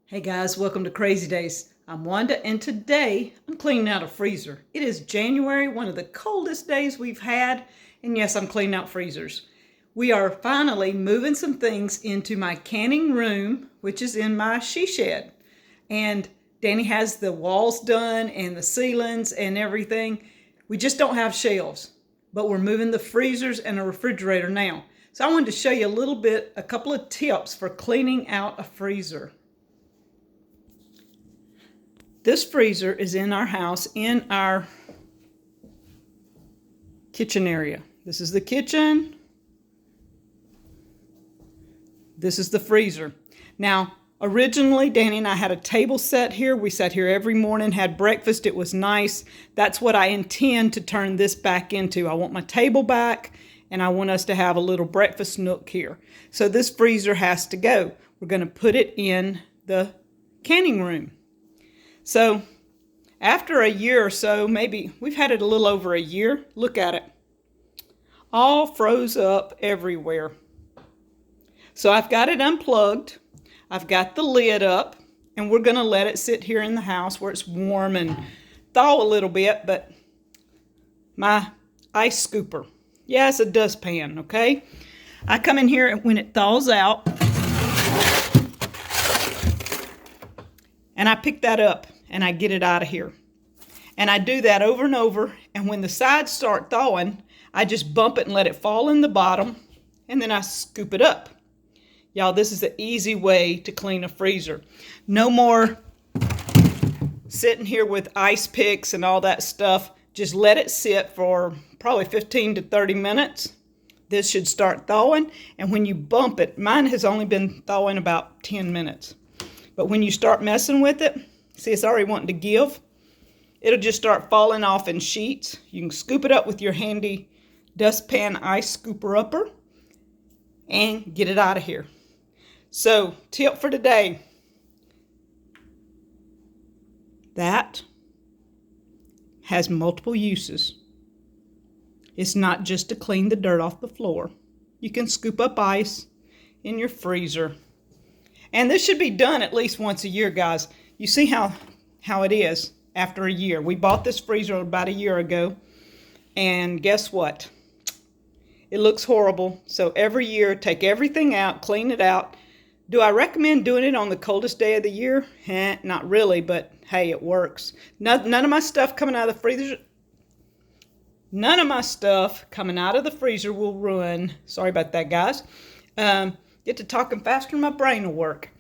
Hey guys, welcome to Crazy Days. I'm Wanda and today I'm cleaning out a freezer. It is January, one of the coldest days we've had, and yes, I'm cleaning out freezers. We are finally moving some things into my canning room, which is in my she shed. And Danny has the walls done and the ceilings and everything. We just don't have shelves, but we're moving the freezers and a refrigerator now. So I wanted to show you a couple of tips for cleaning out a freezer. This freezer is in our house, in our kitchen area. This is the kitchen. This is the freezer. Now, originally, Danny and I had a table set here. We sat here every morning, had breakfast. It was nice. That's what I intend to turn this back into. I want my table back, and I want us to have a little breakfast nook here. So this freezer has to go. We're going to put it in the canning room. So after a year or so, maybe we've had it a little over a year, look at it. All froze up everywhere. So I've got it unplugged. I've got the lid up, and we're going to let it sit here in the house where it's warm and thaw a little bit. But my ice scooper, yeah, it's a dustpan, okay? I come in here when it thaws out, and I pick that up and I get it out of here. And I do that over and over, and when the sides start thawing, I just bump it and let it fall in the bottom, and then I scoop it up. Y'all, this is an easy way to clean a freezer. No more sitting here with ice picks and all that stuff. Just let it sit for probably 15 to 30 minutes. This should start thawing, and when you bump it, mine has only been thawing about 10 minutes. But when you start messing with it, see, it's already wanting to give. It'll just start falling off in sheets. You can scoop it up with your handy dustpan ice scooper upper and get it out of here. So, tip for today. That has multiple uses. It's not just to clean the dirt off the floor. You can scoop up ice in your freezer. And this should be done at least once a year, guys. You see how it is after a year. We bought this freezer about a year ago, and guess what? It looks horrible. So every year, take everything out, clean it out. Do I recommend doing it on the coldest day of the year? Not really, but hey, it works. None of my stuff coming out of the freezer. None of my stuff coming out of the freezer will ruin. Sorry about that, guys. Get to talking faster than my brain will work.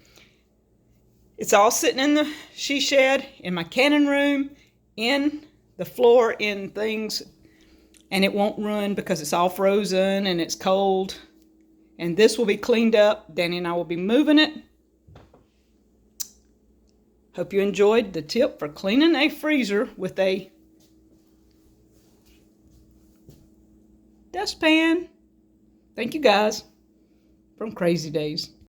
It's all sitting in the she shed, in my canning room, in the floor, in things, and it won't ruin because it's all frozen and it's cold. And this will be cleaned up. Danny and I will be moving it. Hope you enjoyed the tip for cleaning a freezer with a dustpan. Thank you, guys, from Crazy Days.